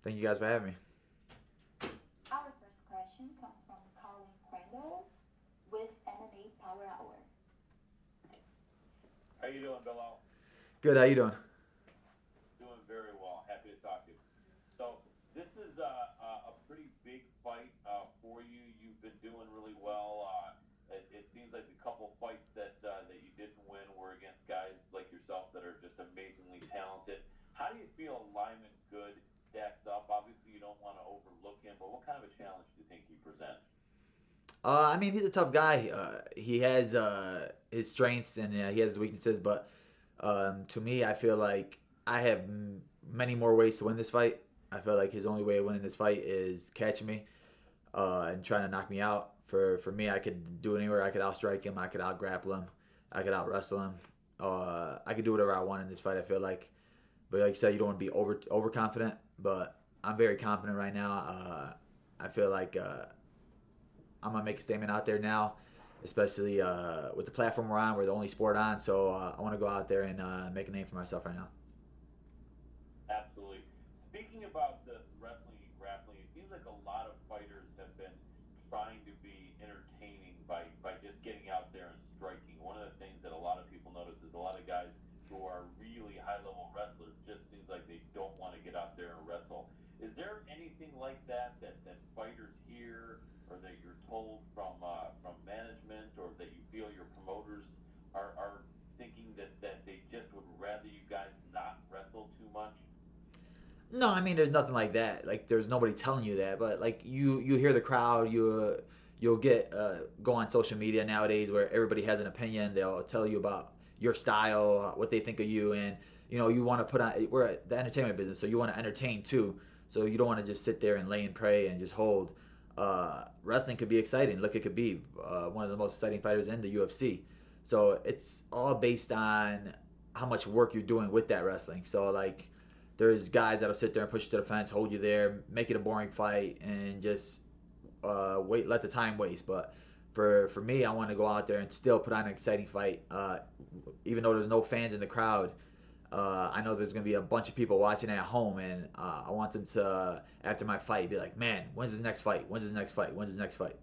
Thank you guys for having me. Our first question comes from Colin Crandall with MMA Power Hour. How you doing, Belal? Good. How you doing? Doing very well. Happy to talk to you. So this is a pretty big fight for you. You've been doing really well. It seems like the couple fights that you didn't win were against guys like yourself that are just amazingly talented. How do you feel Lyman Good stacks up? Obviously, you don't want to overlook him, but what kind of a challenge do you think he presents? I mean, he's a tough guy. He has his strengths and he has his weaknesses, but to me, I feel like I have many more ways to win this fight. I feel like his only way of winning this fight is catching me and trying to knock me out. For me, I could do it anywhere. I could outstrike him. I could out grapple him. I could out wrestle him. I could do whatever I want in this fight. I feel like, but like you said, you don't want to be overconfident. But I'm very confident right now. I feel like I'm gonna make a statement out there now, especially with the platform we're on. We're the only sport on, so I want to go out there and make a name for myself right now. Absolutely. Speaking about the wrestling and grappling, it seems like a lot of fighters have been trying to be entertaining by just getting out there and striking. One of the things that a lot of people notice is a lot of guys who are really high level wrestlers just seems like they don't want to get out there and wrestle. Is there anything like that fighters hear or that you're told from management or that you feel your promoters are thinking that they just would rather you guys not wrestle too much? No, I mean there's nothing like that. Like there's nobody telling you that, but like you hear the crowd. You'll get go on social media nowadays where everybody has an opinion. They'll tell you about your style, what they think of you, and you want to put on. We're at the entertainment business, so you want to entertain too. So you don't want to just sit there and lay and pray and just hold. Wrestling could be exciting. Look, it could be one of the most exciting fighters in the UFC. So it's all based on how much work you're doing with that wrestling. So like there's guys that'll sit there and push you to the fence, hold you there, make it a boring fight, and just wait, let the time waste. But for me, I want to go out there and still put on an exciting fight. Even though there's no fans in the crowd, I know there's gonna be a bunch of people watching at home, and I want them to after my fight be like, man, when's his next fight? When's his next fight? When's his next fight?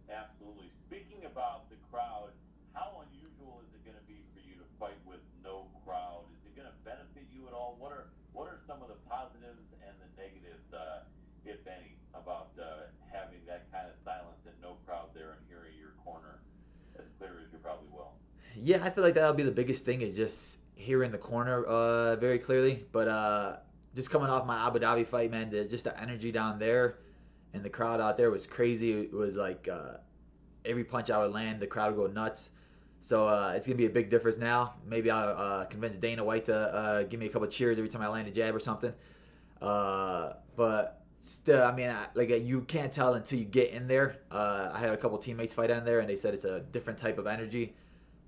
Absolutely. Speaking about the crowd, how unusual is it going to be for you to fight with no crowd? Is it going to benefit you at all? What are some of the positives and the negatives, if any, about having that kind of silence and no crowd there and hearing your corner as clear as you probably will? Yeah, I feel like that'll be the biggest thing is just hearing the corner very clearly. But just coming off my Abu Dhabi fight, man, just the energy down there and the crowd out there was crazy. It was like every punch I would land, the crowd would go nuts. So it's gonna be a big difference now. Maybe I'll convince Dana White to give me a couple cheers every time I land a jab or something. But still, I mean, you can't tell until you get in there. I had a couple teammates fight in there, and they said it's a different type of energy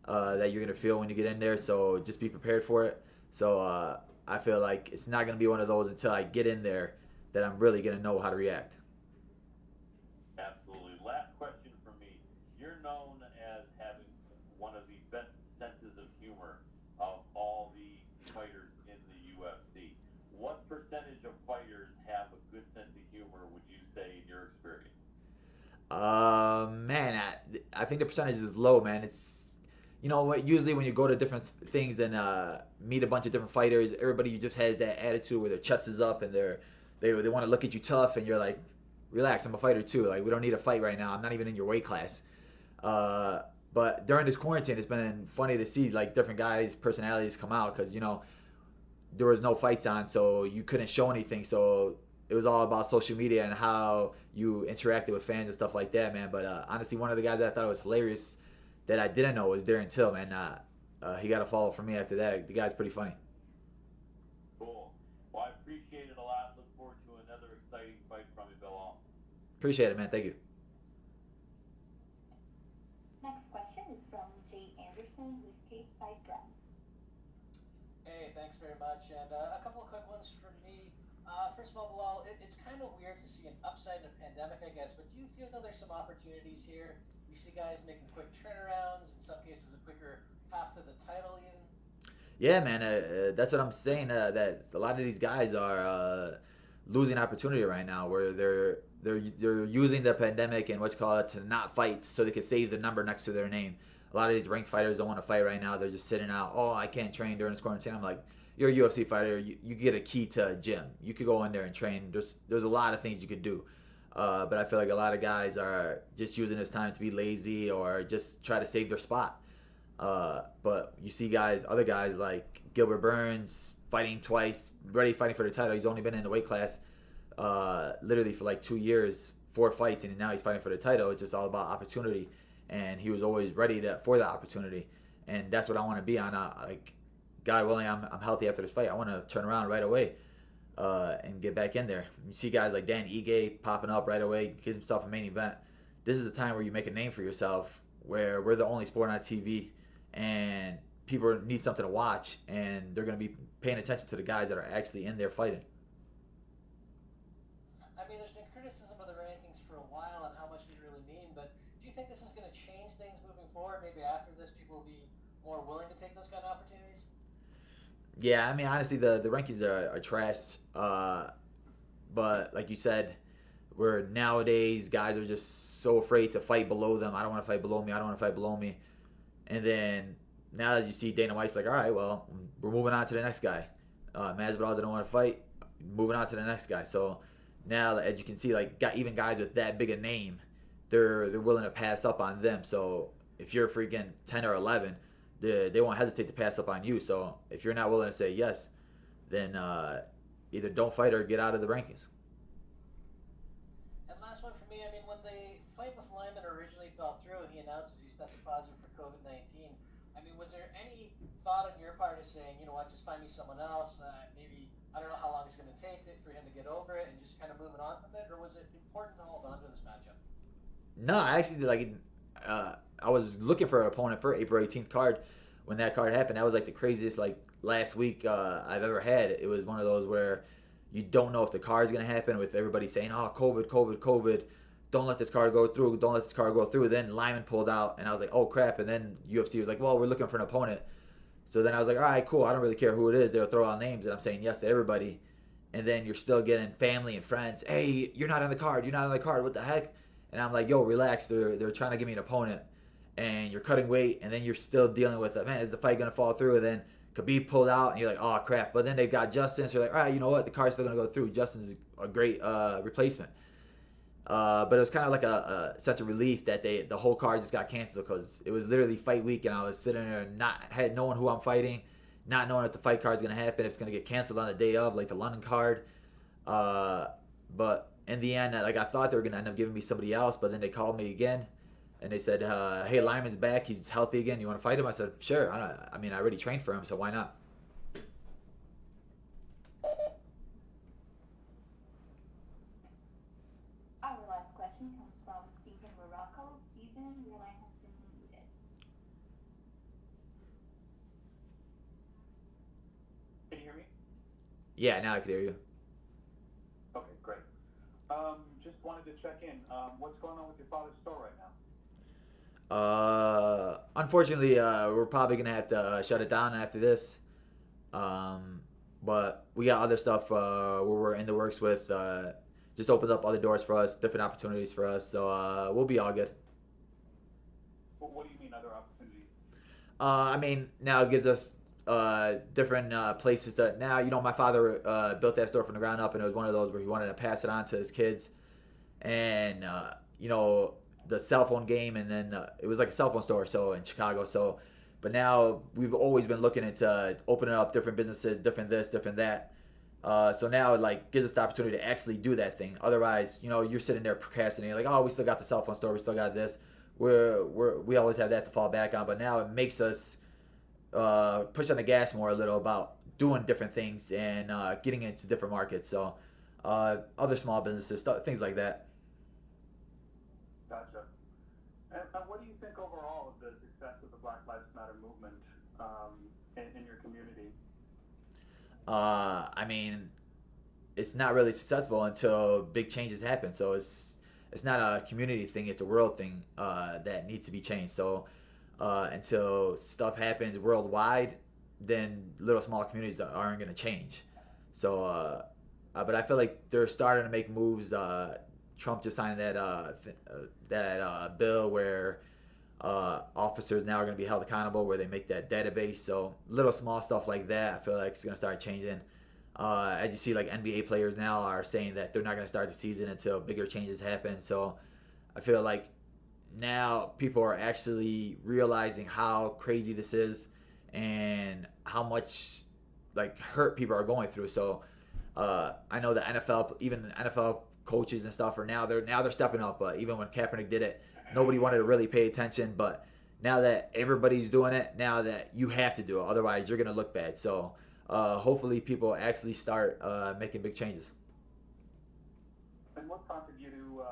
that you're gonna feel when you get in there. So just be prepared for it. So I feel like it's not gonna be one of those until I get in there that I'm really gonna know how to react. Absolutely. Last question for me. You're known as having one of the best senses of humor of all the fighters in the UFC. What percentage of fighters have a good sense of humor, would you say, in your experience? Man, I think the percentage is low, man. It's usually when you go to different things and meet a bunch of different fighters, everybody just has that attitude where their chest is up and they want to look at you tough, and you're like, relax, I'm a fighter too. Like we don't need a fight right now. I'm not even in your weight class. Uh, but during this quarantine, it's been funny to see like different guys' personalities come out because there was no fights on, so you couldn't show anything. So it was all about social media and how you interacted with fans and stuff like that, man. But honestly, one of the guys that I thought was hilarious that I didn't know was Darren Till, man. He got a follow from me after that. The guy's pretty funny. Cool. Well, I appreciate it a lot. Look forward to another exciting fight from you, Bill. Appreciate it, man. Thank you. Next question is from Jay Anderson with Cape Side Press. Hey, thanks very much. And a couple of quick ones from me. First of all, Bilal, it's kind of weird to see an upside in a pandemic, I guess, but do you feel there's some opportunities here? We see guys making quick turnarounds, in some cases a quicker path to the title even. Yeah, man, that's what I'm saying. That a lot of these guys are losing opportunity right now, where they're using the pandemic and what's called to not fight, so they can save the number next to their name. A lot of these ranked fighters don't want to fight right now. They're just sitting out. Oh, I can't train during this quarantine. I'm like, you're a UFC fighter. You get a key to a gym. You could go in there and train. There's a lot of things you could do. But I feel like a lot of guys are just using this time to be lazy or just try to save their spot. But you see other guys like Gilbert Burns fighting twice, ready fighting for the title. He's only been in the weight class literally for like 2 years, 4 fights, and now he's fighting for the title. It's just all about opportunity, and he was always ready for that opportunity, and that's what I want to be on. Like, God willing, I'm healthy after this fight. I want to turn around right away and get back in there. You see guys like Dan Ige popping up right away, gives himself a main event. This is the time where you make a name for yourself, where we're the only sport on TV, and people need something to watch, and they're going to be paying attention to the guys that are actually in there fighting. I mean, there's been criticism of the rankings for a while and how much they really mean, but do you think this is going to change things moving forward? Maybe after this, people will be more willing to take those kind of opportunities? Yeah, I mean, honestly, the rankings are trashed. But like you said, where nowadays guys are just so afraid to fight below them. I don't want to fight below me. I don't want to fight below me. And then now as you see Dana White's like, all right, well, we're moving on to the next guy. Masvidal didn't want to fight. Moving on to the next guy. So now, as you can see, like even guys with that big a name, they're willing to pass up on them. So if you're freaking 10 or 11, they won't hesitate to pass up on you. So if you're not willing to say yes, then either don't fight or get out of the rankings. And last one for me, I mean, when the fight with Lyman originally fell through and he announces he's tested positive for COVID 19, I mean, was there any thought on your part of saying, you know what, just find me someone else? Maybe, I don't know how long it's going to take for him to get over it and just kind of moving on from it? Or was it important to hold on to this matchup? No, I actually did like. I was looking for an opponent for April 18th card. When that card happened, that was like the craziest like last week I've ever had. It was one of those where you don't know if the card is gonna happen, with everybody saying, "Oh, COVID, COVID, COVID." Don't let this card go through. Don't let this card go through. Then Lyman pulled out, and I was like, "Oh crap!" And then UFC was like, "Well, we're looking for an opponent." So then I was like, "All right, cool. I don't really care who it is. They'll throw out names, and I'm saying yes to everybody." And then you're still getting family and friends. Hey, you're not on the card. You're not on the card. What the heck? And I'm like, yo, relax. They're trying to give me an opponent, and you're cutting weight, and then you're still dealing with, man, is the fight gonna fall through? And then Khabib pulled out, and you're like, oh crap. But then they've got Justin, so you're like, all right, you know what? The card's still gonna go through. Justin's a great replacement. But it was kind of like a sense of relief that the whole card just got canceled, because it was literally fight week, and I was sitting there had knowing who I'm fighting, not knowing if the fight card's gonna happen, if it's gonna get canceled on the day of, like the London card. Uh, but in the end, like I thought they were gonna end up giving me somebody else, but then they called me again, and they said, "Hey, Lyman's back. He's healthy again. You want to fight him?" I said, "Sure." I mean, I already trained for him, so why not? Our last question comes from Stephen Morocco. Stephen, your line has been muted. Can you hear me? Yeah, now I can hear you. Okay, great. Just wanted to check in. What's going on with your father's store right now? Unfortunately, we're probably gonna have to shut it down after this. But we got other stuff where we're in the works with. Just opened up other doors for us, different opportunities for us. So we'll be all good. What do you mean other opportunities? I mean, now it gives us different places that now, my father built that store from the ground up, and it was one of those where he wanted to pass it on to his kids, and the cell phone game, and then it was like a cell phone store, so in Chicago. So but now we've always been looking into opening up different businesses, different this, different that. So now it like gives us the opportunity to actually do that thing. Otherwise, you're sitting there procrastinating, like, oh, we still got the cell phone store, we still got this. We always have that to fall back on, but now it makes us push on the gas more a little about doing different things and getting into different markets. So other small businesses, things like that. Gotcha. And what do you think overall of the success of the Black Lives Matter movement in your community? I mean, it's not really successful until big changes happen. So it's not a community thing; it's a world thing that needs to be changed. So until stuff happens worldwide, then little small communities that aren't going to change. So, but I feel like they're starting to make moves. Trump just signed that bill where officers now are going to be held accountable, where they make that database. So little small stuff like that, I feel like it's going to start changing. As you see, like NBA players now are saying that they're not going to start the season until bigger changes happen. So I feel like now people are actually realizing how crazy this is and how much like hurt people are going through. So I know the NFL, even the NFL coaches and stuff, are now they're stepping up. But even when Kaepernick did it, nobody wanted to really pay attention. But now that everybody's doing it, now that you have to do it, otherwise you're gonna look bad. So hopefully people actually start making big changes. And what prompted you to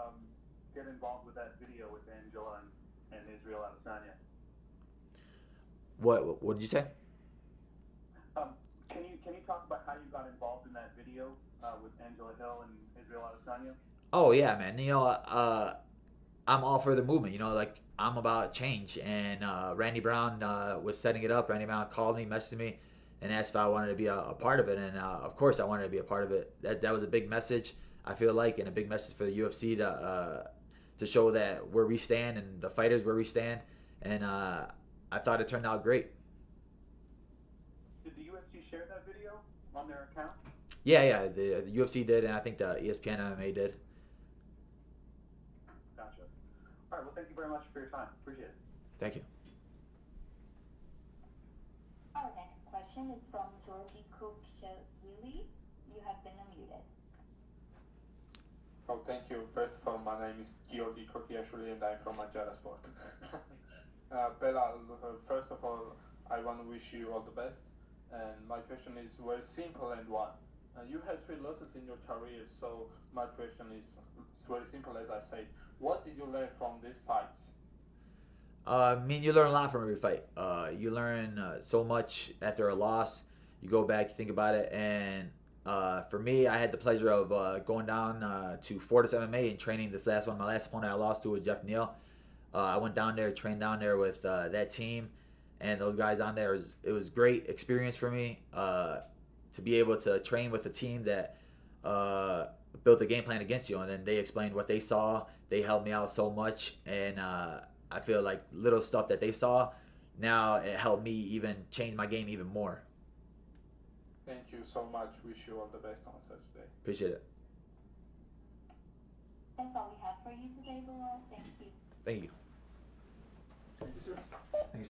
get involved with that video with Angela and Israel Adesanya? What did you say? Can you talk about how you got involved in that video with Angela Hill and Israel Adesanya? Oh yeah, man. I'm all for the movement. Like I'm about change. And Randy Brown was setting it up. Randy Brown called me, messaged me, and asked if I wanted to be a part of it. And of course, I wanted to be a part of it. That was a big message, I feel like, and a big message for the UFC to show that where we stand and the fighters where we stand. And I thought it turned out great. Did the UFC share that video on their account? Yeah. The UFC did, and I think the ESPN MMA did. Gotcha. All right. Well, thank you very much for your time. Appreciate it. Thank you. Our next question is from Georgie Cook-Willie. You have been unmuted. Oh, thank you. First of all, my name is Georgi Kokiashvili and I'm from Manjara Sport. Belal, first of all, I want to wish you all the best. And my question is very simple and one. You had 3 losses in your career, so my question is very simple as I said. What did you learn from these fights? I mean, you learn a lot from every fight. You learn so much after a loss. You go back, you think about it, and for me, I had the pleasure of going down to Fortis MMA and training this last one. My last opponent I lost to was Jeff Neal. I went down there, trained down there with that team, and those guys on there. It was great experience for me to be able to train with a team that built a game plan against you, and then they explained what they saw. They helped me out so much, and I feel like little stuff that they saw, now it helped me even change my game even more. Thank you so much. Wish you all the best on Saturday. Appreciate it. That's all we have for you today, Belal. Thank you. Thank you. Thank you, sir. Thanks.